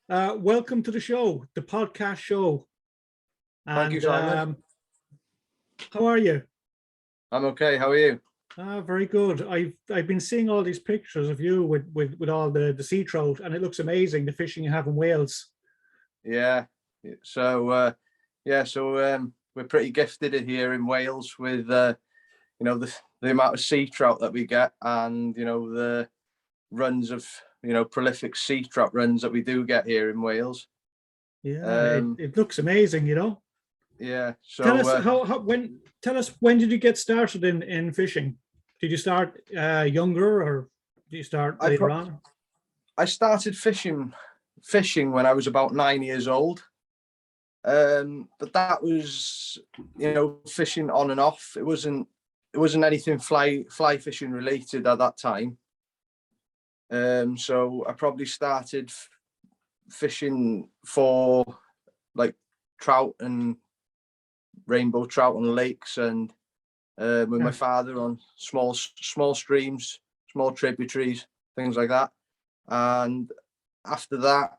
Welcome to the show, the podcast show. Thank you, And Simon. how are you? I'm okay. How are you? Very good. I've been seeing all these pictures of you with all the sea trout, and it looks amazing. The fishing you have in Wales. Yeah. So we're pretty gifted in here in Wales with the amount of sea trout that we get, and the runs of prolific sea trout runs that we do get here in Wales. Yeah, it looks amazing. Yeah. Tell us So Tell us when did you get started in fishing? Did you start younger, or did you start I later pro- on? I started fishing when I was about 9 years old. But that was fishing on and off. It wasn't anything fly fishing related at that time. So I probably started fishing for like trout and rainbow trout on lakes, and with my father on small streams, small tributaries, things like that. And after that,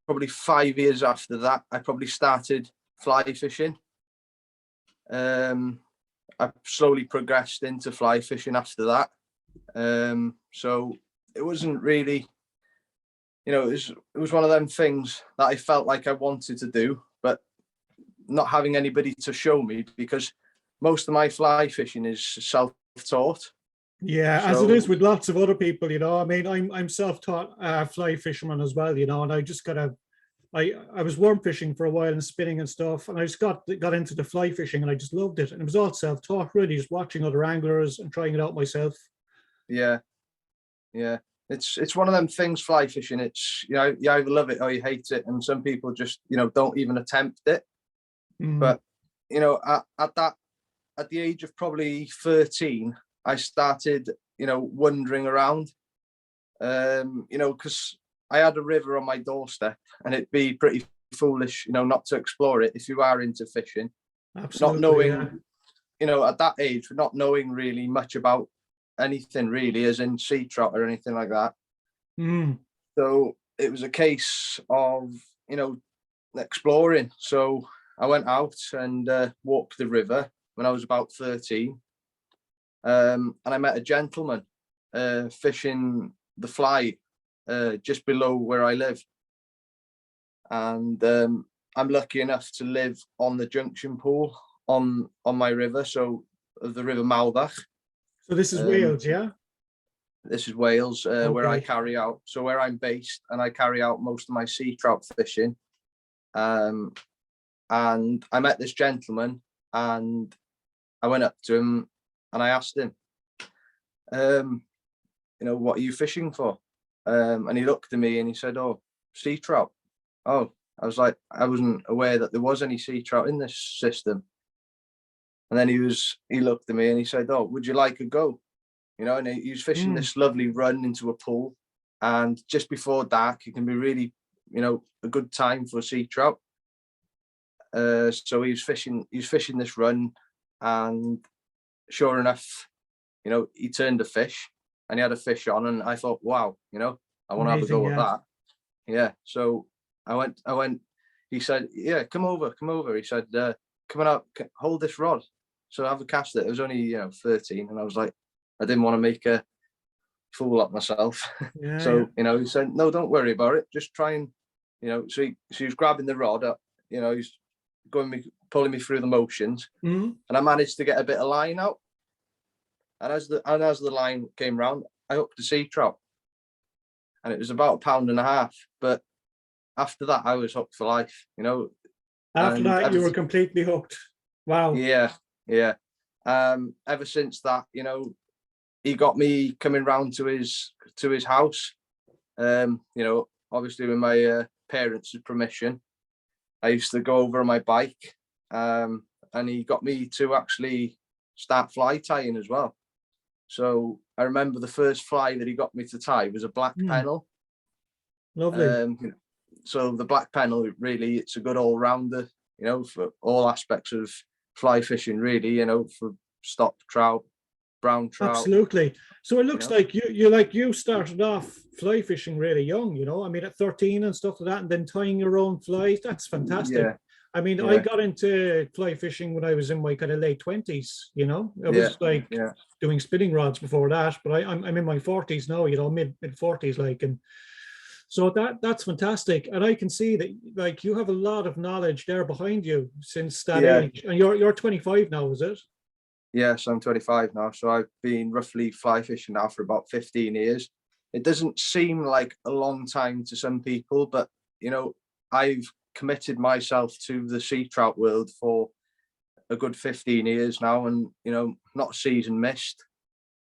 probably 5 years after that, I probably started fly fishing. I slowly progressed into fly fishing after that. So it wasn't really, it was one of them things that I felt like I wanted to do, but not having anybody to show me, because most of my fly fishing is self-taught. Yeah, as it is with lots of other people, I mean, I'm self-taught fly fisherman as well, and I just I was worm fishing for a while and spinning and stuff, and I just got into the fly fishing, and I just loved it. And it was all self-taught, really, just watching other anglers and trying it out myself. Yeah, yeah. It's one of them things, fly fishing. It's you either love it or you hate it, and some people just don't even attempt it. But at the age of probably 13, I started wandering around, because I had a river on my doorstep, and it'd be pretty foolish not to explore it if you are into fishing. Absolutely, not knowing at that age, not knowing really much about anything really, as in sea trout or anything like that. So it was a case of exploring. So I went out and walked the river when I was about 13, and I met a gentleman fishing the fly just below where I live. And I'm lucky enough to live on the junction pool on my river, so the river Mawddach. So this is Wales, yeah? This is Wales, okay. Where I'm based, and I carry out most of my sea trout fishing. And I met this gentleman, and I went up to him and I asked him, what are you fishing for? And he looked at me and he said, "Oh, sea trout." Oh, I was like, I wasn't aware that there was any sea trout in this system. And then he looked at me and he said, "Oh, would you like a go?" And he was fishing this lovely run into a pool, and just before dark, it can be really, a good time for sea trout. So he was fishing this run, and sure enough, he turned a fish, and he had a fish on, and I thought, wow, I want to have a go at that. Yeah. So I went, he said, "Yeah, come over. He said, come on up, hold this rod." So I have a cast it. It was only, 13. And I was like, I didn't want to make a fool of myself. So, he said, "No, don't worry about it. Just try and, so he was grabbing the rod up, he's pulling me through the motions, and I managed to get a bit of line out. And as the line came round, I hooked a sea trout, and it was about 1.5 pounds. But after that, I was hooked for life. After that, you were completely hooked. Wow. Yeah. Ever since that, he got me coming round to his house. Obviously with my parents' permission. I used to go over on my bike, and he got me to actually start fly tying as well. So I remember the first fly that he got me to tie was a black pennel. Lovely. So the black pennel, really, it's a good all-rounder, for all aspects of fly fishing, really, for stock trout, brown trout. Absolutely. So it looks know? like you started off fly fishing really young, you know. I mean, at 13 and stuff like that, and then tying your own flies. That's fantastic. Yeah, I mean, I yeah, got into fly fishing when I was in my kind of late 20s, you know. I yeah, was like yeah, doing spinning rods before that, but I'm in my 40s now, you know, mid 40s, like, and so that's fantastic. And I can see that like you have a lot of knowledge there behind you since that yeah. age. And you're 25 now, is it? Yes, I'm 25 now, so I've been roughly fly fishing now for about 15 years. It doesn't seem like a long time to some people, but you know, I've committed myself to the sea trout world for a good 15 years now, and you know, not a season missed.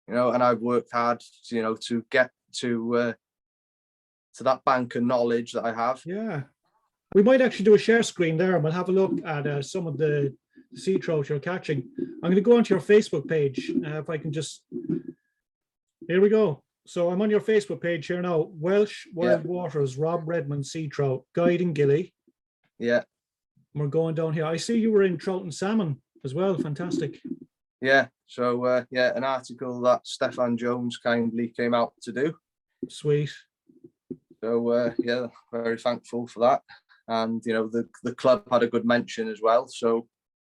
You know, and I've worked hard, you know, to get to that bank of knowledge that I have. Yeah. We might actually do a share screen there and we'll have a look at some of the sea trout you're catching. I'm going to go onto your Facebook page. If I can just, here we go. So I'm on your Facebook page here now. Welsh Wild Waters, Rob Redman Sea Trout, Guide and Gilly. Yeah. We're going down here. I see you were in trout and salmon as well. Fantastic. Yeah. So yeah, an article that Stefan Jones kindly came out to do. Sweet. So yeah, very thankful for that. And you know, the club had a good mention as well. So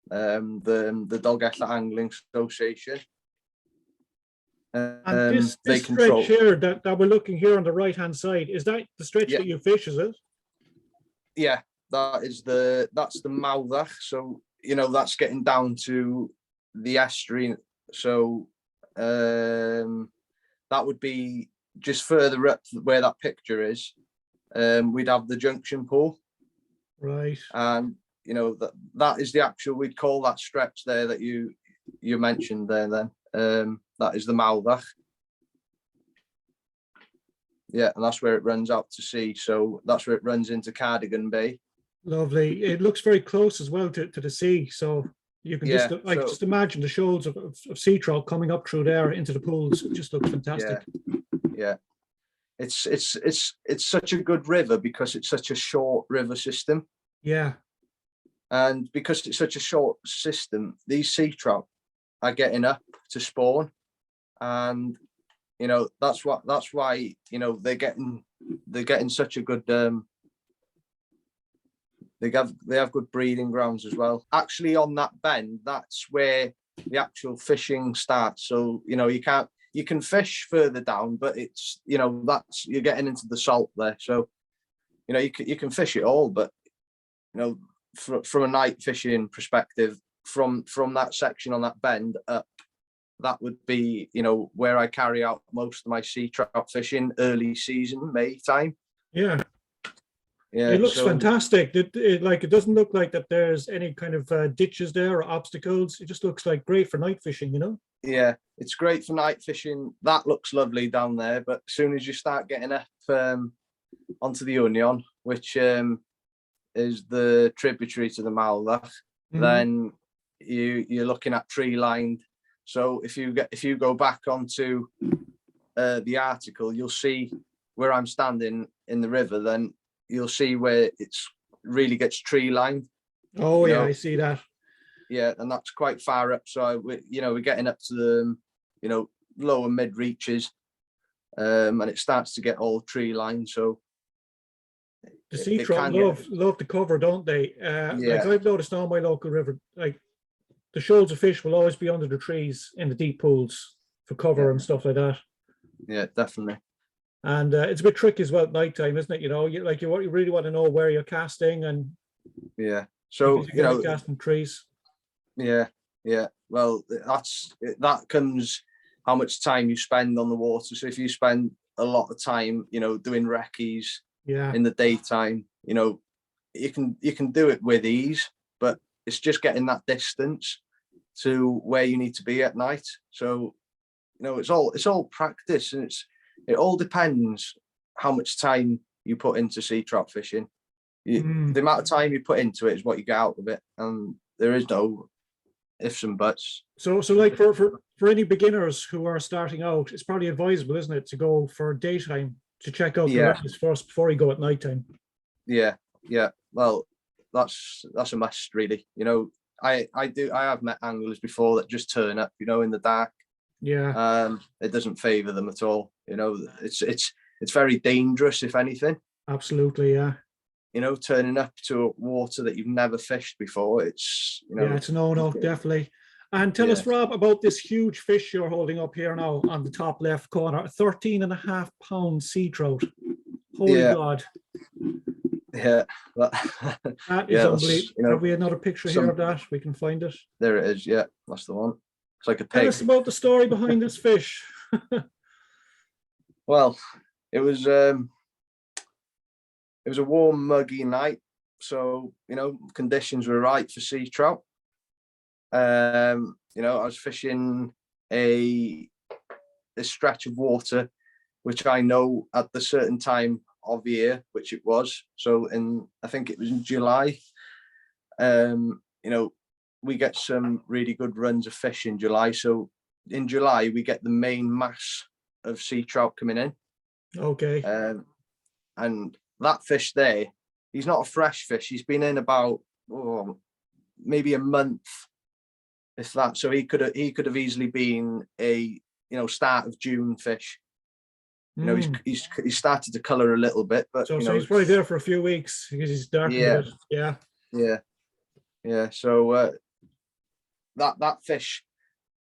the Dolgellau Angling Association. And this they stretch control. here that we're looking here on the right hand side, is that the stretch Yeah. that you fish, is it? Yeah, that's the Mawddach. So you know, that's getting down to the estuary. So that would be just further up where that picture is. We'd have the junction pool. Right. And you know, that is the actual, we'd call that stretch there that you mentioned there then. That is the Mawddach. Yeah, and that's where it runs out to sea. So that's where it runs into Cardigan Bay. Lovely. It looks very close as well to the sea. So you can just just imagine the shoals of sea trout coming up through there into the pools. It just looks fantastic. Yeah. It's such a good river because it's such a short river system. Yeah. And because it's such a short system, these sea trout are getting up to spawn. And you know, that's why, you know, they're getting such a good they have good breeding grounds as well. Actually on that bend, that's where the actual fishing starts. So, you know, you can fish further down, but it's, you know, that's, you're getting into the salt there. So, you know, you can fish it all, but you know, from a night fishing perspective, from that section on that bend up, that would be, you know, where I carry out most of my sea trout fishing early season, May time. Yeah. Yeah, it looks fantastic. It doesn't look like that there's any kind of ditches there or obstacles. It just looks like great for night fishing, you know? Yeah, it's great for night fishing. That looks lovely down there, but as soon as you start getting up onto the Union, which is the tributary to the Mawddach, then you're looking at tree lined. So if you go back onto the article, you'll see where I'm standing in the river. Then you'll see where it's really gets tree lined. Oh yeah, I see that. Yeah, and that's quite far up. So we're getting up to the lower mid reaches, and it starts to get all tree lined. So the sea trout love the cover, don't they? Like I've noticed on my local river, like the shoals of fish will always be under the trees in the deep pools for cover and stuff like that. Yeah, definitely. And it's a bit tricky as well at night time, isn't it? You know, you really want to know where you're casting and so casting trees. Yeah. Well, that comes how much time you spend on the water. So if you spend a lot of time, doing recce's in the daytime, you can do it with ease, but it's just getting that distance to where you need to be at night. So, it's all practice, and it all depends how much time you put into sea trout fishing. The amount of time you put into it is what you get out of it, and there is no ifs and buts. So like for any beginners who are starting out, it's probably advisable, isn't it, to go for daytime to check out the rivers first before you go at nighttime. Yeah. Well, that's a must, really. I have met anglers before that just turn up, in the dark, Yeah, It doesn't favour them at all. It's very dangerous, if anything. absolutely. Yeah. Turning up to water that you've never fished before. Yeah, it's a no, definitely. And tell Yeah, us, Rob, about this huge fish you're holding up here now on the top left corner, a 13.5 pound sea trout. Holy yeah, God. yeah. That is Yeah, that's, unbelievable. Have we another picture here of that? We can find it. there it is. Yeah, that's the one. It's like a Tell pig. us about the story behind this fish. Well, it was a warm, muggy night, so conditions were right for sea trout. I was fishing a stretch of water, which I know at the certain time of year, which it was. So I think it was in July. We get some really good runs of fish in July. So in July, we get the main mass of sea trout coming in. Okay. And that fish there, he's not a fresh fish. He's been in about maybe a month, if that. So he could have easily been a start of June fish. He's started to colour a little bit, but so he's probably there for a few weeks because he's darkened a bit. Yeah. So that fish,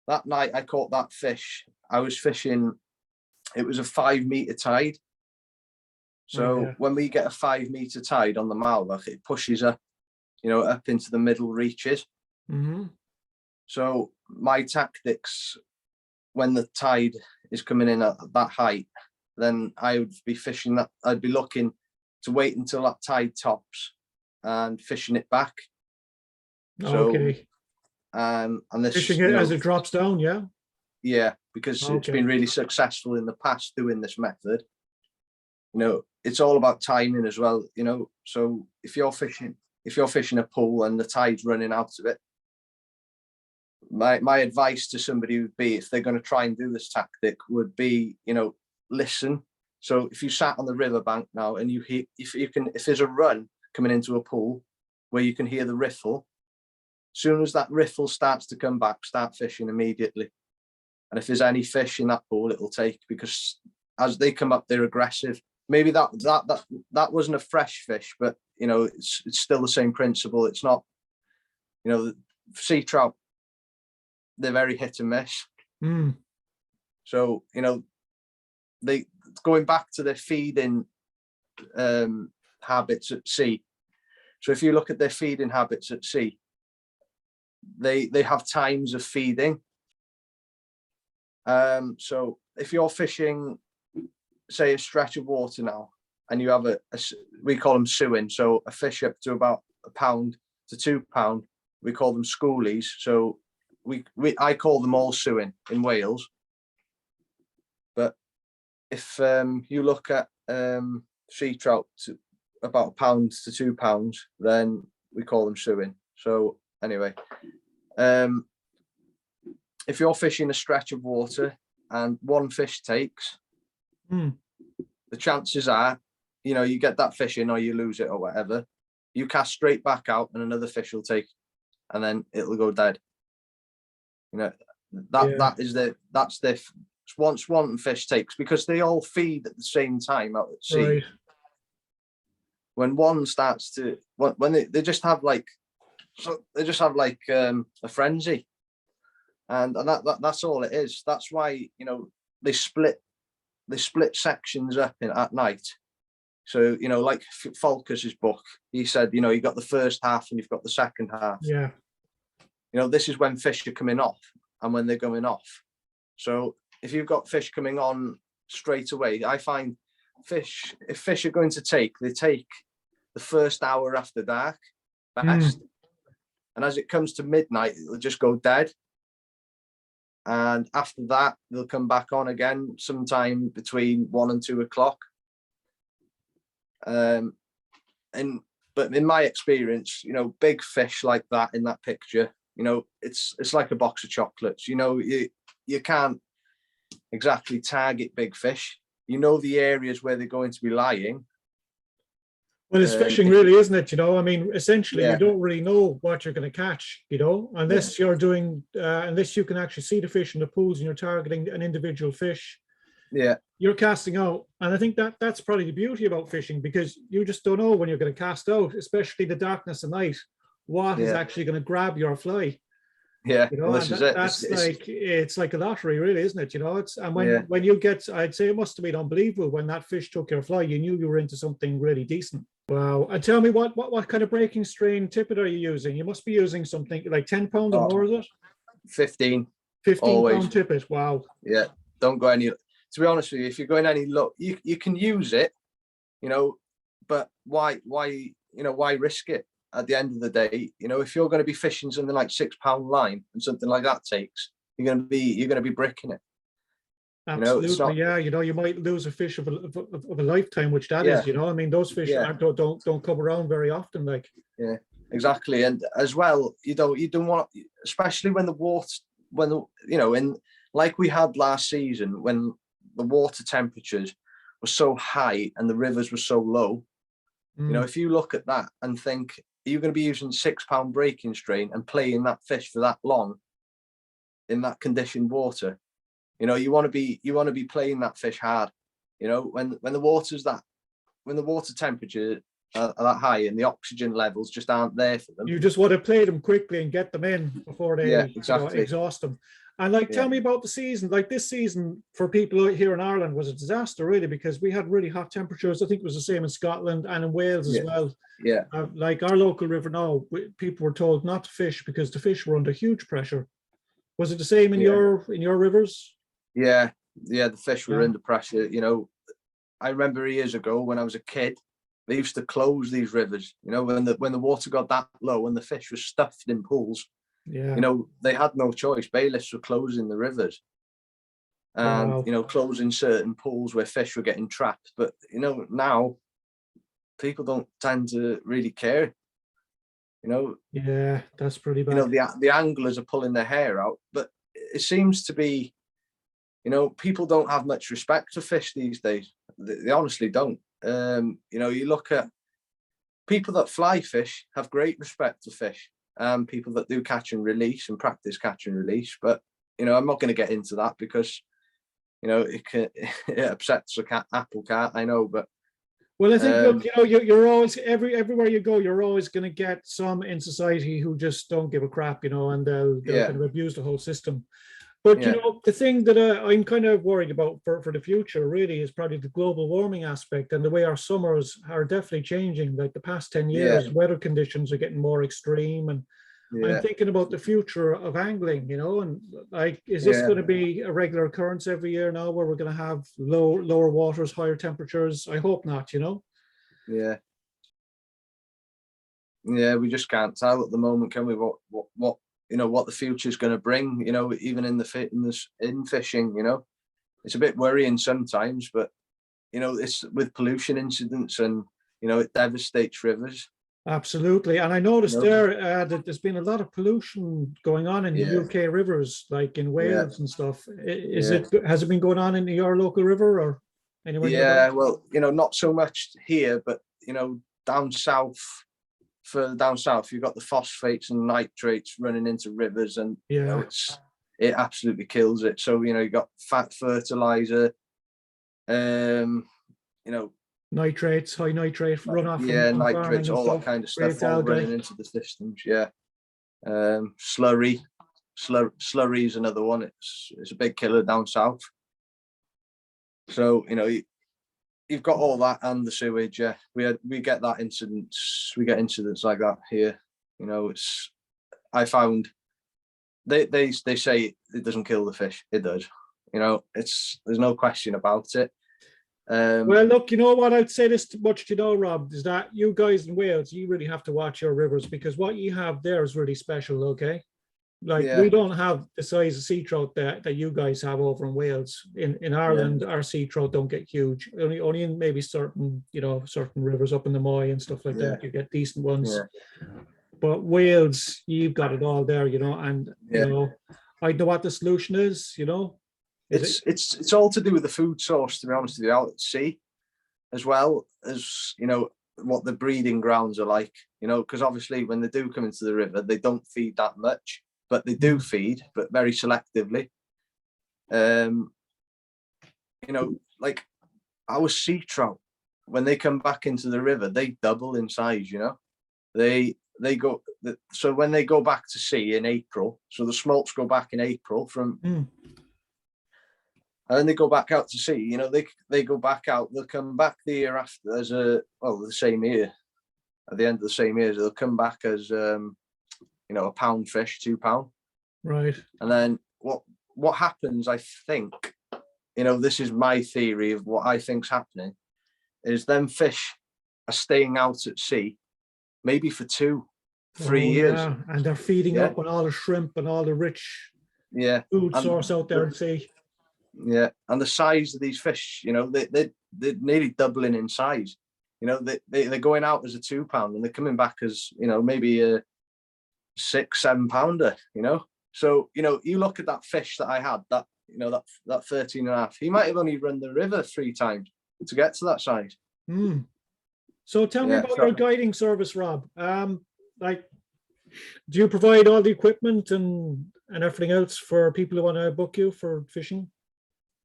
that night I caught that fish. I was fishing. It was a 5-meter tide. So when we get a 5-meter tide on the Mawddach, it pushes up, up into the middle reaches. Mm-hmm. So my tactics, when the tide is coming in at that height, then I would be fishing that. I'd be looking to wait until that tide tops and fishing it back. Okay. And this fishing it as it drops down, yeah. Yeah, because it's been really successful in the past doing this method. It's all about timing as well. So if you're fishing a pool and the tide's running out of it, my advice to somebody would be, if they're going to try and do this tactic, would be, listen. So if you sat on the riverbank now and you hear, if there's a run coming into a pool where you can hear the riffle, as soon as that riffle starts to come back, start fishing immediately. And if there's any fish in that pool, it'll take, because as they come up, they're aggressive. Maybe that wasn't a fresh fish, but it's still the same principle. It's not, sea trout, they're very hit and miss. So they, going back to their feeding habits at sea. So if you look at their feeding habits at sea, they have times of feeding. So if you're fishing, say, a stretch of water now, and you have we call them sewin, so a fish up to about 1 pound to 2 pound, we call them schoolies. So I call them all sewin in Wales. But if you look at sea trout to about 1 pound to 2 pounds, then we call them sewin. So anyway, if you're fishing a stretch of water and one fish takes, the chances are, you get that fish in or you lose it or whatever, you cast straight back out and another fish will take, and then it'll go dead. That's the once one fish takes, because they all feed at the same time out at sea. Right. When one starts to, when they just have like, a frenzy, and that's all it is. That's why they split sections up at night. So like Falkus's book, he said you got the first half and you've got the second half. Yeah. This is when fish are coming off and when they're going off. So if you've got fish coming on straight away, I find if fish are going to take, they take the first hour after dark best. And as it comes to midnight, it'll just go dead. And after that, they'll come back on again sometime between 1 and 2 o'clock. But in my experience, big fish like that in that picture, it's like a box of chocolates. You can't exactly target big fish. The areas where they're going to be lying. Well, it's fishing, really, isn't it? I mean, essentially, Yeah, you don't really know what you're going to catch, unless you're doing, unless you can actually see the fish in the pools and you're targeting an individual fish. yeah, You're casting out, and I think that's probably the beauty about fishing, because you just don't know when you're going to cast out, especially the darkness of night, what is yeah, actually going to grab your fly. yeah. Well, And this is it. that's like, it's like a lottery, really, isn't it? It's, and when Yeah. when you get, I'd say it must have been unbelievable when that fish took your fly. You knew you were into something really decent. Wow. And tell me, what kind of breaking strain tippet are you using? You must be using something like 10 pound or Oh, more, is it? 15, 15 always. pound tippet. Wow. Yeah. Don't go any. To be honest with you, if you're going any low, you can use it, but why risk it? At the end of the day, if you're going to be fishing something like £6 line and something like that takes, you're going to be bricking it. Absolutely, It's not. yeah. You might lose a fish of a lifetime, which that Yeah, is. I mean, those fish yeah, don't come around very often. Like, yeah, exactly. And as well, you don't want, especially when the water, in like we had last season, when the water temperatures were so high and the rivers were so low. If you look at that and think, you're going to be using £6 breaking strain and playing that fish for that long in that conditioned water, you want to be playing that fish hard. When the water temperature are that high and the oxygen levels just aren't there for them. you just want to play them quickly and get them in before they exactly. exhaust them. And tell me about the season. Like, this season for people out here in Ireland was a disaster, really, because we had really hot temperatures. I think it was the same in Scotland and in Wales as well. Yeah. Like our local river now, people were told not to fish because the fish were under huge pressure. Was it the same in your rivers? Yeah, the fish were under pressure. I remember years ago when I was a kid, they used to close these rivers. When the water got that low and the fish was stuffed in pools. Yeah. They had no choice. Bailiffs were closing the rivers and, closing certain pools where fish were getting trapped. But, now people don't tend to really care. Yeah, that's pretty bad. The anglers are pulling their hair out, but it seems to be, people don't have much respect for fish these days. They honestly don't. You look at people that fly fish have great respect for fish. People that do catch and release and practice catch and release, but I'm not going to get into that because it upsets a apple cart. I know, but well, I think look, you're always everywhere you go, you're always going to get some in society who just don't give a crap, and they'll kind of abuse the whole system. But the thing that I'm kind of worried about for the future really is probably the global warming aspect and the way our summers are definitely changing. Like the past 10 years, weather conditions are getting more extreme, and I'm thinking about the future of angling, and like, is this going to be a regular occurrence every year now where we're going to have lower waters, higher temperatures? I hope not, Yeah. Yeah, we just can't tell at the moment, can we? What the future is going to bring, even in fishing, it's a bit worrying sometimes, but it's with pollution incidents and it devastates rivers. Absolutely. And I noticed that there's been a lot of pollution going on in the UK rivers, like in Wales and stuff. Has it been going on in your local river or anywhere nearby? Well, not so much here, but down south, further down south, you've got the phosphates and nitrates running into rivers, and it absolutely kills it. So you got fat fertilizer, nitrates, high nitrate runoff. Nitrates, all that kind of stuff all running into the systems. Slurry is another one. It's a big killer down south. So you've got all that and the sewage. We get that incidents. We get incidents like that here. I found they say it doesn't kill the fish. It does. There's no question about it. Well, look, you know what, I'd say this much, Rob, is that you guys in Wales, you really have to watch your rivers, because what you have there is really special. Okay, like we don't have the size of sea trout that you guys have over in Wales. In Ireland, our sea trout don't get huge. Only in maybe certain rivers up in the Moy and stuff like that, you get decent ones. But Wales, you've got it all there, and I know what the solution is. It's all to do with the food source, to be honest with you, out at sea, as well as what the breeding grounds are like, you know, because obviously when they do come into the river, they don't feed that much, but they do feed, but very selectively. You know, like our sea trout, when they come back into the river, they double in size, you know. They go, so when they go back to sea in April, so the smolts go back in April from, and then they go back out to sea, you know, they go back out, they'll come back the year after as the same year, at the end of the same year, they'll come back as, you know, a pound fish, £2. Right. And then what happens, I think, you know, this is my theory of what I think's happening, is them fish are staying out at sea maybe for 2-3 years. Yeah. And they're feeding up on all the shrimp and all the rich food source out there at sea. Yeah, and the size of these fish, you know, they're nearly doubling in size. You know, they're going out as a £2 and they're coming back as, you know, maybe a 6-7 pounder, you know. So, you know, you look at that fish that I had, that, you know, that 13.5, he might have only run the river 3 times to get to that size. So tell me about your guiding service, Rob. Like, do you provide all the equipment and everything else for people who want to book you for fishing?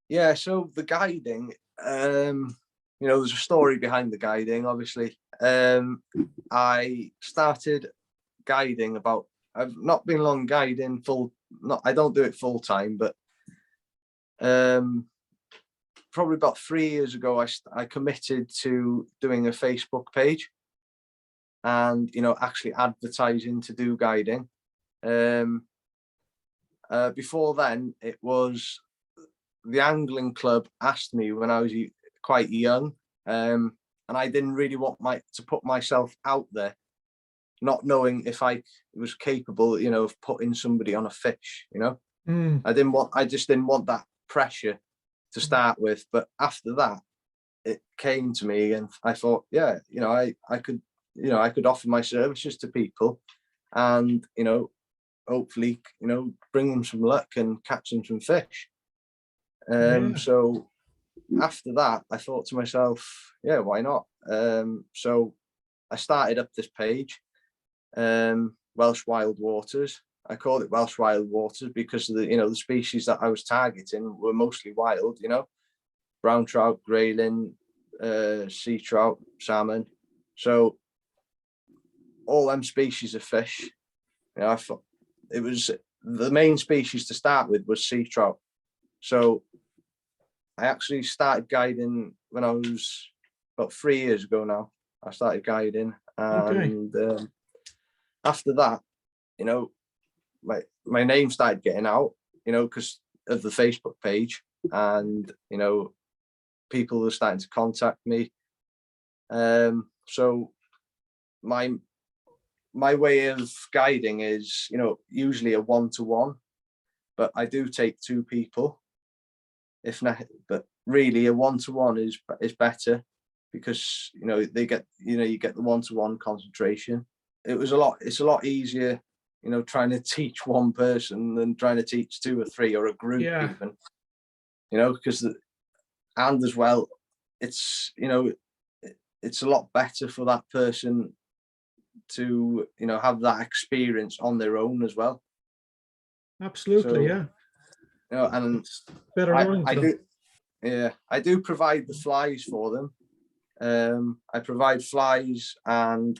Yeah, so the guiding, you know, there's a story behind the guiding, obviously. I started guiding I've not been long guiding I don't do it full time, but probably about 3 years ago, I committed to doing a Facebook page and, you know, actually advertising to do guiding. Before then, it was the angling club asked me when I was quite young, and I didn't really want to put myself out there, not knowing if I was capable, you know, of putting somebody on a fish, you know. I just didn't want that pressure to start with. But after that, it came to me and I thought, yeah, you know, I could offer my services to people and, you know, hopefully, you know, bring them some luck and catch them some fish. So after that, I thought to myself, yeah, why not? So I started up this page, Welsh Wild Waters. I called it Welsh Wild Waters because of the, you know, the species that I was targeting were mostly wild, you know, brown trout, grayling, sea trout, salmon. So all them species of fish, you know, I thought it was the main species to start with was sea trout. So I actually started guiding when I was about 3 years ago now. I started guiding, and after that, you know, my name started getting out, you know, because of the Facebook page, and, you know, people were starting to contact me. So my way of guiding is, you know, usually a 1-to-1, but I do take 2 people, if not, but really a 1-to-1 is better because, you know, they get, you know, you get the 1-to-1 concentration. It's a lot easier, you know, trying to teach one person than trying to teach 2 or 3 or a group even, you know, because and as well, it's, you know, it's a lot better for that person to, you know, have that experience on their own as well. Absolutely. So, you know, and it's better I do provide the flies for them. I provide flies, and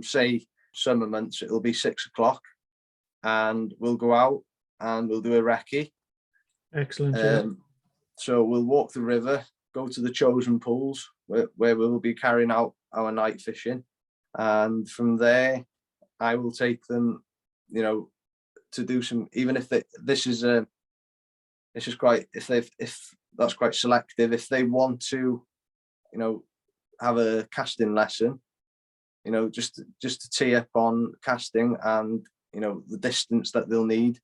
say summer months it'll be 6 o'clock and we'll go out and we'll do a recce. Excellent. So we'll walk the river, go to the chosen pools where we'll be carrying out our night fishing, and from there I will take them, you know, to do some, even if this is quite, if that's quite selective, if they want to, you know, have a casting lesson, you know, just to tee up on casting and, you know, the distance that they'll need.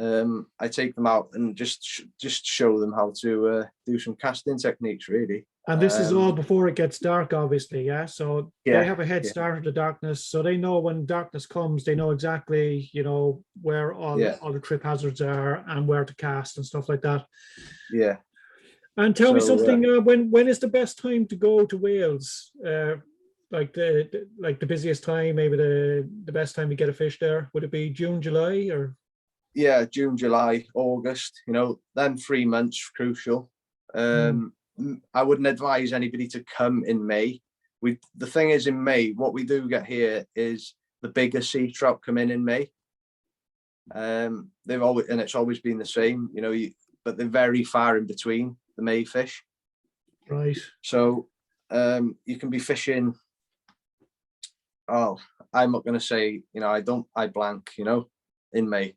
I take them out and just show them how to do some casting techniques, really. And this is all before it gets dark, obviously, so they have a head start of the darkness, so they know when darkness comes, they know exactly, you know, where all the trip hazards are and where to cast and stuff like that. And tell me So something. When is the best time to go to Wales? Like the busiest time, maybe the best time to get a fish there? Would it be June, July, or? yeah, June, July, August. Then 3 months crucial. I wouldn't advise anybody to come in May. The thing is, in May, what we do get here is the bigger sea trout come in May. They've always, and it's always been the same, but they're very far in between the May fish. Right. So you can be fishing. Oh, I'm not going to say, I blank, in May.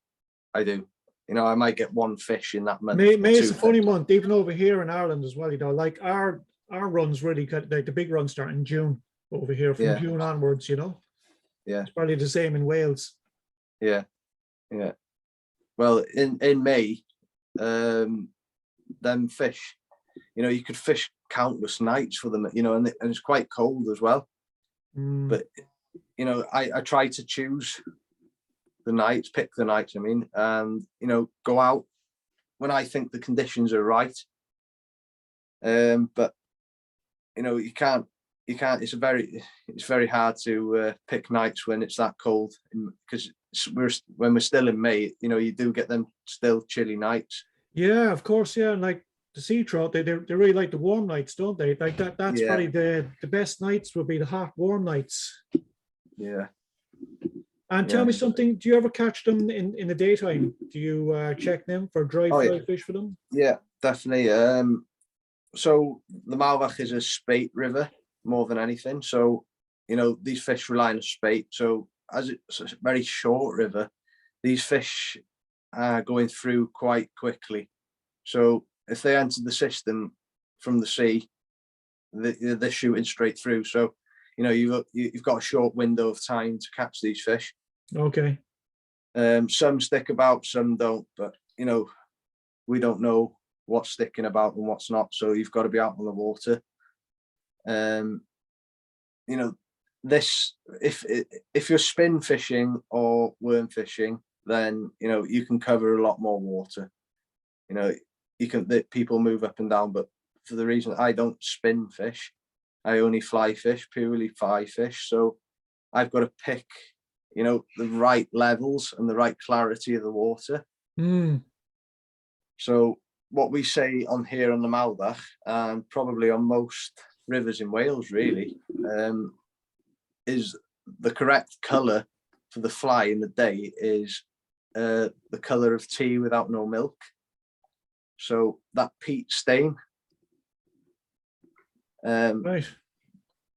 I do. I might get one fish in that month. May is a funny month, even over here in Ireland as well. Like our runs really got, like the big runs start in June over here, from June onwards. Yeah. It's probably the same in Wales. Yeah. Well, in May, them fish, you could fish countless nights for them, and it's quite cold as well. But I try to choose the nights, pick the nights, and go out when I think the conditions are right. But you can't. It's very hard to pick nights when it's that cold, because when we're still in May, you do get them still chilly nights. Yeah, of course. Yeah, and like the sea trout, they really like the warm nights, don't they? Like that's probably the best nights would be the hot, warm nights. Yeah. And tell me something, do you ever catch them in the daytime? Do you check them for dry fly fish for them? Yeah, definitely. So the Mawddach is a spate river more than anything. So, these fish rely on a spate. So as it's a very short river, these fish are going through quite quickly. So if they enter the system from the sea, they're shooting straight through. So, you've got a short window of time to catch these fish. Okay. Some stick about, some don't, but we don't know what's sticking about and what's not. So you've got to be out on the water. This, if you're spin fishing or worm fishing, then you can cover a lot more water. People move up and down, but for the reason I don't spin fish, I only fly fish, purely fly fish. So I've got to pick, the right levels and the right clarity of the water. So what we say on here on the Mawddach, and probably on most rivers in Wales, really, is the correct colour for the fly in the day is the colour of tea without no milk. So that peat stain, right.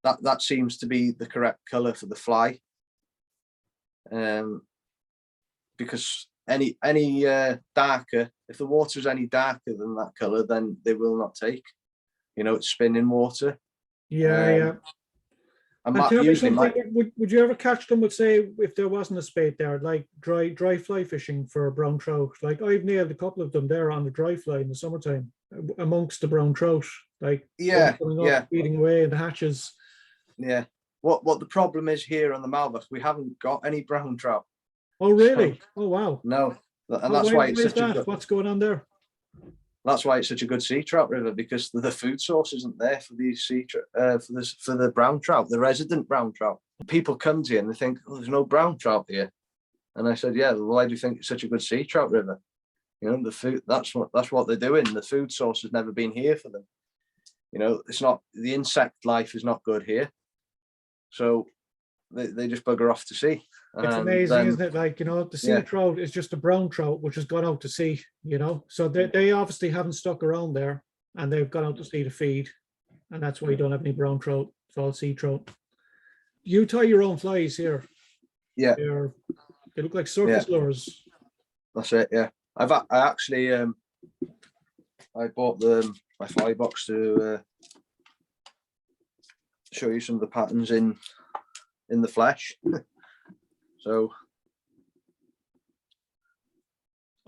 That seems to be the correct colour for the fly. Because any darker, if the water is any darker than that colour, then they will not take. It's spinning water. Yeah. And tell me something, would you ever catch them with, say, if there wasn't a spate there, like dry fly fishing for brown trout? Like I've nailed a couple of them there on the dry fly in the summertime amongst the brown trout, like feeding away in the hatches. Yeah. What the problem is here on the Mawddach, we haven't got any brown trout. Oh really? Oh wow. No, and that's why it's such a good. What's going on there? That's why it's such a good sea trout river, because the food source isn't there for these for the brown trout, the resident brown trout. People come to you and they think, "Oh, there's no brown trout here," and I said, "Yeah, well, why do you think it's such a good sea trout river? The food. That's what they're doing. The food source has never been here for them. It's not, the insect life is not good here, so they just bugger off to sea." It's amazing, isn't it? Like, the sea trout is just a brown trout which has gone out to sea, so they obviously haven't stuck around there, and they've gone out to sea to feed, and that's why you don't have any brown trout. It's all sea trout. You tie your own flies here. Yeah, they look like circus lures. That's it. Yeah, I actually I bought my fly box to show you some of the patterns in the flesh. So,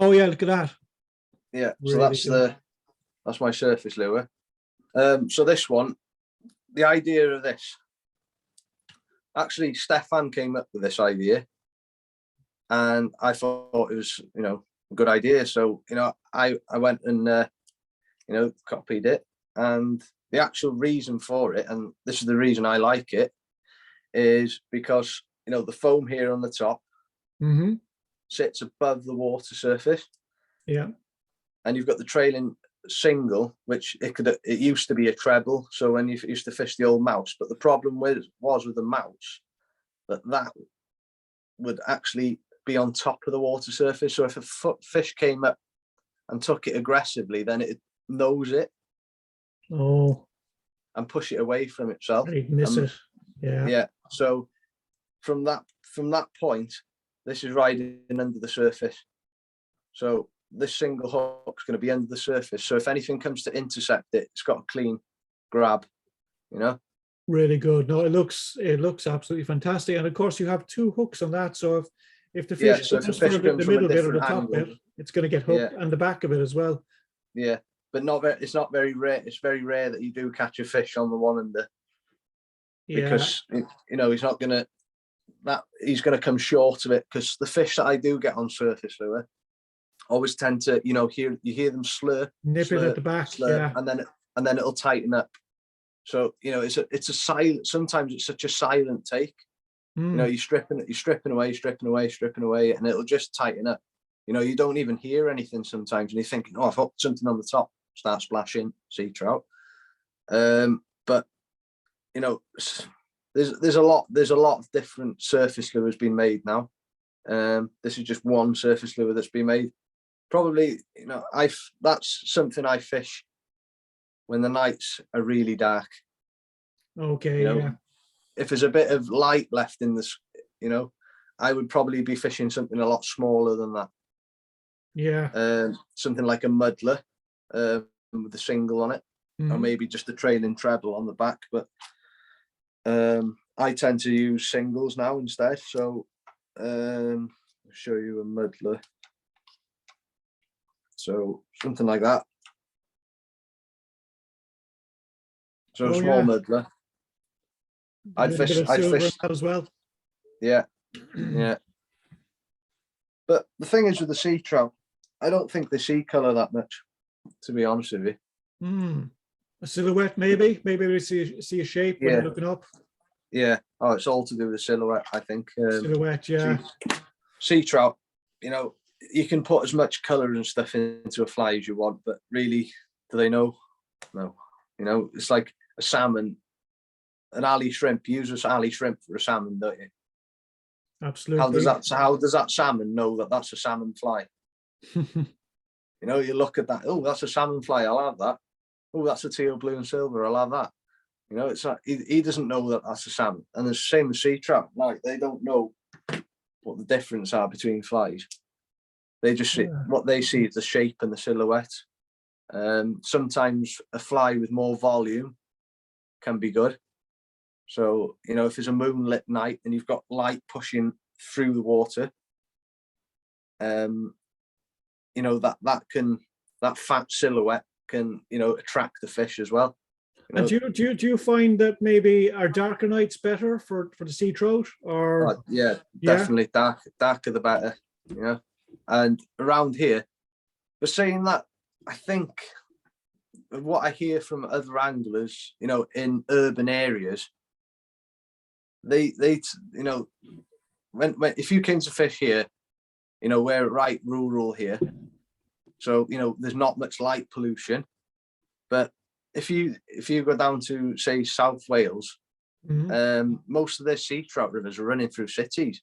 oh yeah, look at that. Yeah, really, so that's my surface lure. So this one, the idea of this, actually Stefan came up with this idea, and I thought it was a good idea. So I went and copied it. And the actual reason for it, and this is the reason I like it, is because, the foam here on the top sits above the water surface. Yeah. And you've got the trailing single, which it used to be a treble. So when you used to fish the old mouse, but the problem was with the mouse, that would actually be on top of the water surface. So if a fish came up and took it aggressively, then it knows it. Oh. And push it away from itself. And he'd miss it. Yeah. Yeah. So from that point, this is riding under the surface. So this single hook's going to be under the surface. So if anything comes to intercept it, it's got a clean grab, Really good. No, it looks absolutely fantastic. And of course you have 2 hooks on that. So if the fish comes from the middle bit or the top bit, it's going to get hooked and the back of it as well. Yeah. But it's not very rare. It's very rare that you do catch a fish on the one under. Because he's not going to he's going to come short of it, because the fish that I do get on surface lure always tend to, you hear them slur, nip it at the back, slur, and then it'll tighten up. So it's a silent. Sometimes it's such a silent take. You're stripping away, and it'll just tighten up. You don't even hear anything sometimes, and you're thinking, oh, I've hooked something on the top. Start splashing, sea trout. But there's a lot of different surface lures being made now. This is just one surface lure that's been made. Probably, that's something I fish when the nights are really dark. Okay. Yeah. If there's a bit of light left in this, I would probably be fishing something a lot smaller than that. Yeah. Something like a muddler with a single on it, or maybe just a trailing treble on the back. But I tend to use singles now instead. So I'll show you a muddler. So something like that. So a small muddler. I'd fish that as well. Yeah. Yeah. But the thing is with the sea trout, I don't think they see colour that much, to be honest with you. A silhouette, maybe we see a shape when you're looking up. Yeah. Oh, it's all to do with the silhouette, I think. Silhouette, yeah. Sea trout, you can put as much colour and stuff into a fly as you want, but really, do they know? No. It's like a salmon, an alley shrimp. You use an alley shrimp for a salmon, don't you? Absolutely. How does that salmon know that that's a salmon fly? You look at that. Oh, that's a salmon fly. I'll have that. Oh, that's a teal, blue, and silver. I'll have that. It's not. He doesn't know that that's a salmon. And the same with sea trout. Like, they don't know what the difference are between flies. They just see what they see is the shape and the silhouette. Sometimes a fly with more volume can be good. So, if there's a moonlit night and you've got light pushing through the water, that fat silhouette can, attract the fish as well. And do you find that maybe are darker nights better for the sea trout? Or definitely darker the better. And around here, but saying that, I think what I hear from other anglers, in urban areas, they when if you came to fish here, we're right rural here, so there's not much light pollution. But if you go down to, say, South Wales, most of their sea trout rivers are running through cities,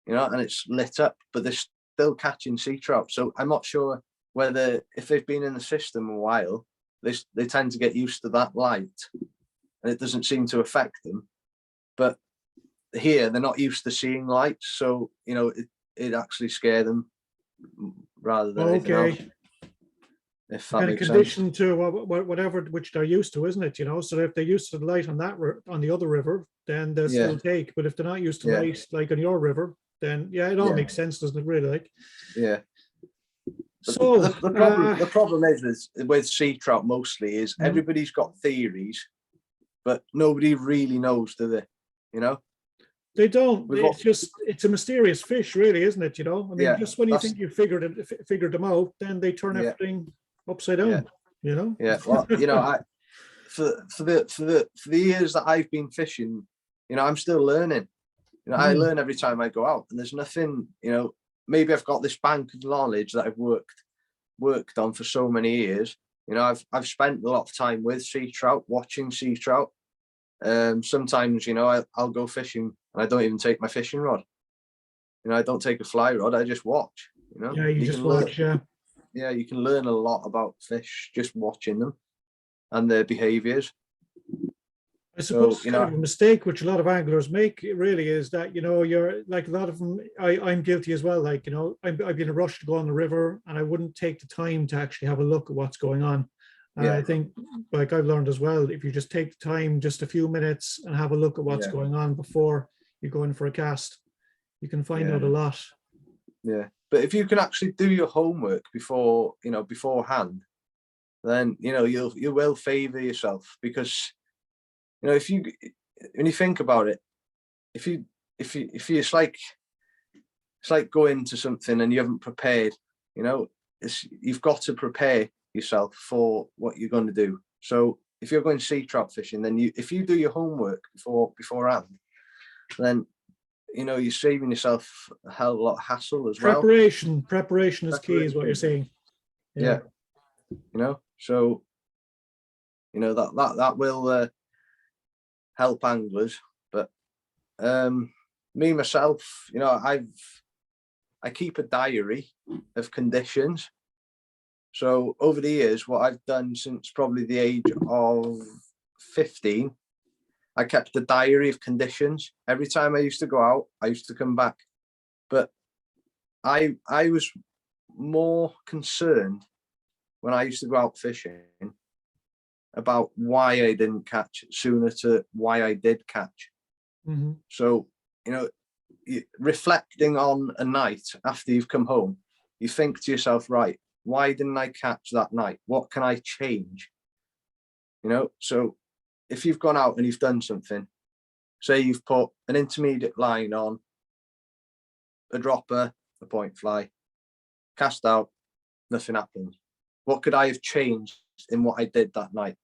and it's lit up, but they're still catching sea trout. So I'm not sure whether, if they've been in the system a while, they tend to get used to that light and it doesn't seem to affect them. But here they're not used to seeing light, so it actually scare them rather than anything else. If that makes condition to whatever which they're used to, isn't it? So if they're used to the light on that on the other river, then they'll still take. But if they're not used to light like on your river, then it all makes sense, doesn't it? Really, like. Yeah. So the problem is with sea trout mostly is everybody's got theories, but nobody really knows, do they? They don't. It's a mysterious fish, really, isn't it? Just when you think you figured them out, then they turn everything upside down. you know. Yeah, well, you know, for the years that I've been fishing, you know, I'm still learning. You know, I learn every time I go out, and there's nothing, you know, maybe I've got this bank of knowledge that I've worked on for so many years. You know, I've spent a lot of time with sea trout, watching sea trout. Sometimes, you know, I'll go fishing and I don't even take my fishing rod. You know, I don't take a fly rod, I just watch, you know. Yeah, you just can learn, watch. Yeah, yeah, you can learn a lot about fish just watching them and their behaviors. I suppose So, it's you kind know, of a mistake which a lot of anglers make. It really is that, you know, you're like a lot of them. I'm guilty as well. Like, you know, I've been in a rush to go on the river, and I wouldn't take the time to actually have a look at what's going on. And yeah, I think, like I've learned as well, if you just take the time, just a few minutes, and have a look at what's yeah, going on before you go in for a cast, you can find yeah, out a lot. yeah. But if you can actually do your homework before, you know, beforehand, then, you know, you will favor yourself, because, you know, when you think about it, if you if you it's like going to something and you haven't prepared, you know, you've got to prepare yourself for what you're going to do. So if you're going sea trout fishing, then if you do your homework beforehand, then, you know, you're saving yourself a hell of a lot of hassle as well. Preparation is key, is what you're Preparation. saying. Yeah, you know, so, you know, that will help anglers. But me myself, you know, I keep a diary of conditions. So over the years, what I've done since probably the age of 15, I kept a diary of conditions. Every time I used to go out, I used to come back. But I was more concerned when I used to go out fishing about why I didn't catch sooner to why I did catch. Mm-hmm. So, you know, reflecting on a night after you've come home, you think to yourself, right, why didn't I catch that night? What can I change? You know, so if you've gone out and you've done something, say you've put an intermediate line on, a dropper, a point fly, cast out, nothing happened. What could I have changed in what I did that night?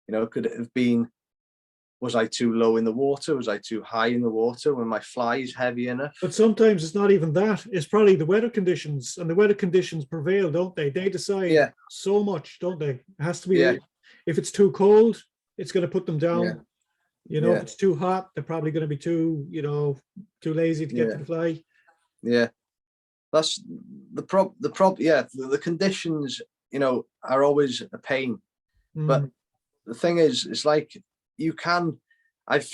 You know, could it have been, was I too low in the water? Was I too high in the water? Were my flies heavy enough? But sometimes it's not even that. It's probably the weather conditions, and the weather conditions prevail, don't they? They decide Yeah, so much, don't they? It has to yeah, be, if it's too cold, it's going to put them yeah, down. You know, if yeah, it's too hot, they're probably going to be too, you know, too lazy to get to yeah, the fly. yeah. That's yeah, the conditions, you know, are always a pain. But Mm. the thing is, it's like you can, I've,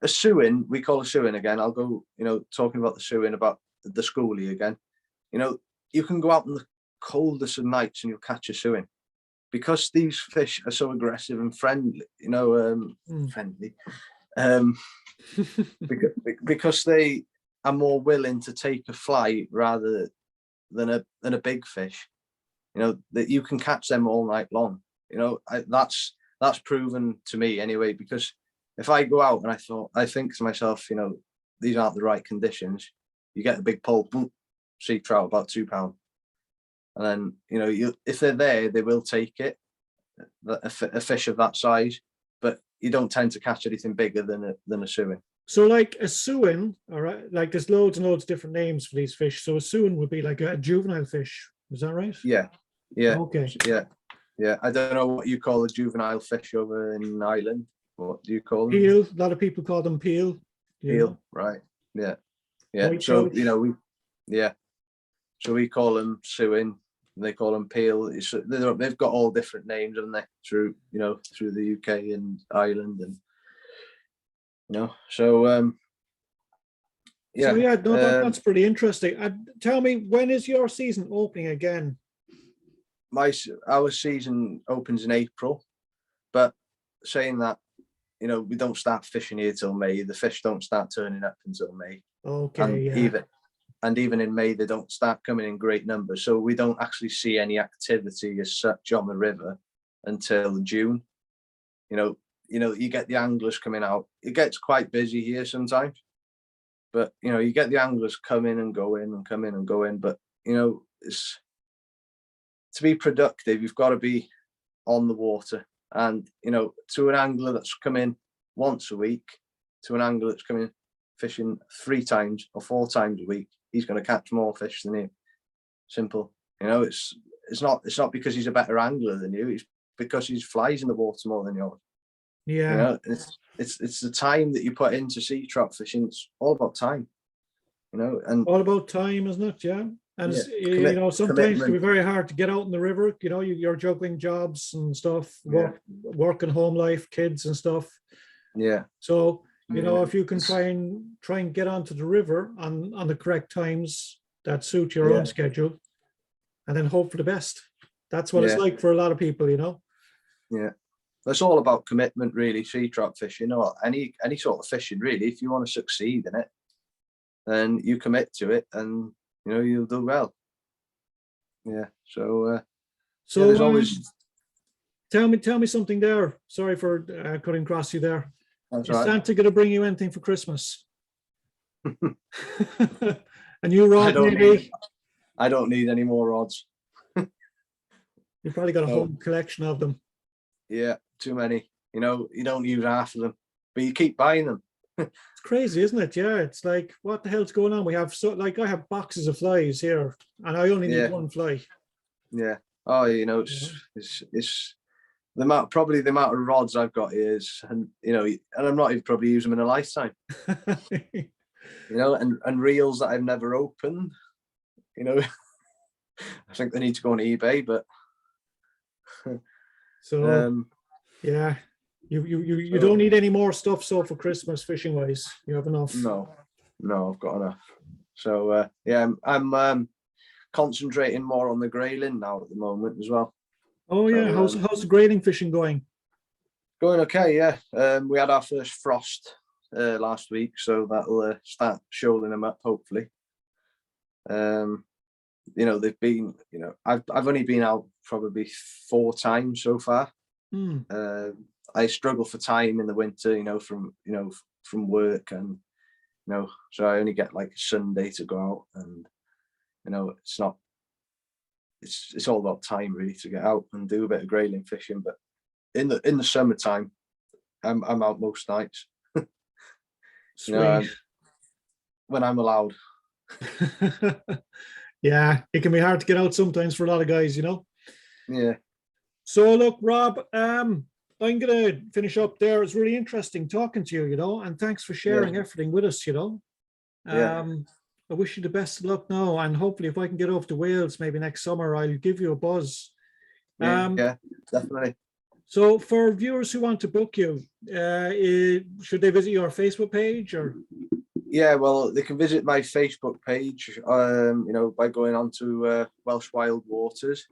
a sewin, we call a sewin again. I'll go, you know, talking about the sewin, about the schoolie again. You know, you can go out in the coldest of nights and you'll catch a sewin, because these fish are so aggressive and friendly, you know, friendly, um, because they are more willing to take a fly rather than a big fish. You know, that you can catch them all night long. You know, that's proven to me anyway, because if I go out and I think to myself, you know, these aren't the right conditions, you get a big pole, boom, sea trout about £2. And then, you know, if they're there, they will take it, a fish of that size, but you don't tend to catch anything bigger than a sewin. So, like a sewin, all right, like there's loads and loads of different names for these fish. So a sewin would be like a juvenile fish. Is that right? Yeah, yeah, Okay. yeah, yeah. I don't know what you call a juvenile fish over in Ireland. What do you call them? Peel. A lot of people call them peel. You know, Eel, right? Yeah, yeah. white So, trout. you know, yeah. So we call them sewin, and they call them peel. They've got all different names, haven't they? Through, you know, through the UK and Ireland, and, you know. So So yeah. yeah, no, that's pretty interesting. Tell me, when is your season opening again? Our season opens in April, but saying that, you know, we don't start fishing here till May. The fish don't start turning up until May, Okay, and yeah. even in May they don't start coming in great numbers. So we don't actually see any activity as such on the river until June. You know, you get the anglers coming out. It gets quite busy here sometimes, but, you know, you get the anglers come in and go in and come in and go in. But, you know, it's, to be productive, you've got to be on the water. And, you know, to an angler that's come in once a week, to an angler that's coming fishing 3 times or 4 times a week, he's going to catch more fish than you. Simple. You know, it's not because he's a better angler than you. It's because he flies in the water more than yours. Yeah. You know, it's the time that you put into sea trout fishing. It's all about time. You know, and all about time, isn't it? Yeah. And you know, sometimes it can be very hard to get out in the river. You know, you're juggling jobs and stuff, work and home life, kids and stuff. Yeah. So, you know, if you can try and get onto the river on the correct times that suit your own schedule, and then hope for the best. That's what it's like for a lot of people, you know. Yeah. It's all about commitment, really. Sea trout fishing, or any sort of fishing, really. If you want to succeed in it, then you commit to it, and you know you'll do well. Yeah. So there's always. Tell me something there. Sorry for cutting across you there. That's Is right. Santa going to bring you anything for Christmas? A new rod, maybe? I don't need any more rods. You probably got a whole collection of them. Yeah, too many. You know, you don't use half of them, but you keep buying them. It's crazy, isn't it? Yeah, it's like, what the hell's going on? We have I have boxes of flies here, and I only need one fly. Yeah. Oh, you know, it's the amount of rods I've got here is, and you know, and I'm not even probably use them in a lifetime. You know, and reels that I've never opened. You know, I think they need to go on eBay, but so yeah, you don't need any more stuff. So for Christmas, fishing wise, you have enough. No, I've got enough. So yeah, I'm concentrating more on the grayling now at the moment as well. Oh yeah, so, how's the grading fishing going? Going okay, yeah. We had our first frost last week, so that'll start shoaling them up hopefully. You know, they've been, you know, I've only been out probably 4 times so far. I struggle for time in the winter, you know, from work, and you know, so I only get like a Sunday to go out, and you know, it's all about time really to get out and do a bit of grayling fishing. But in the summertime, I'm out most nights. Sweet. You know, when I'm allowed. Yeah, it can be hard to get out sometimes for a lot of guys, you know. Yeah. So look, Rob, I'm gonna finish up there. It's really interesting talking to you, you know, and thanks for sharing everything with us, you know. I wish you the best of luck now, and hopefully if I can get over to Wales maybe next summer, I'll give you a buzz. Yeah, definitely. So for viewers who want to book you, should they visit your Facebook page or? Yeah, well, they can visit my Facebook page, you know, by going on to Welsh Wild Waters,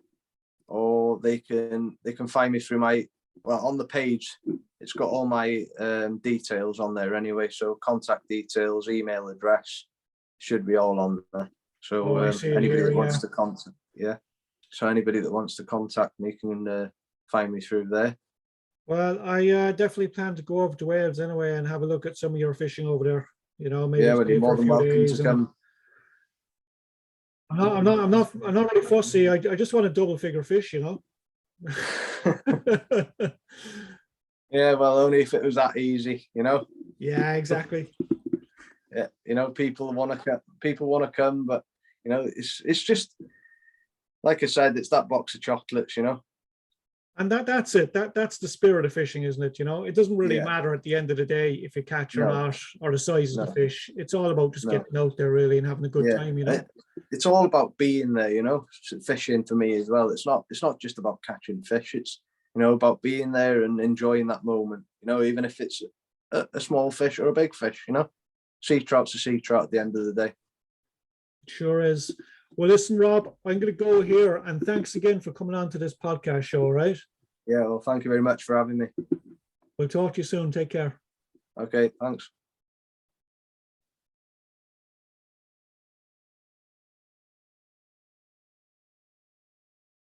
or they can find me through on the page. It's got all my details on there anyway. So contact details, email address should be all on there. So anybody that wants to contact, so anybody that wants to contact me can find me through there. Well, I definitely plan to go over to Wales anyway and have a look at some of your fishing over there. You know, maybe well, you're more than welcome to come. I'm not really fussy. I just want a double figure fish, you know. Yeah, well, only if it was that easy, you know. Yeah, exactly. Yeah, you know, people want to come, but you know, it's just like I said, it's that box of chocolates, you know. And that's it. That's the spirit of fishing, isn't it? You know, it doesn't really matter at the end of the day if you catch or not, or the size of the fish. It's all about just getting out there really and having a good time, you know. It's all about being there, you know. Fishing for me as well. It's not just about catching fish. It's, you know, about being there and enjoying that moment. You know, even if it's a small fish or a big fish, you know. Sea trout's a sea trout at the end of the day. It sure is. Well, listen, Rob, I'm going to go here, and thanks again for coming on to this podcast show, right? Yeah, well, thank you very much for having me. We'll talk to you soon. Take care. Okay, thanks.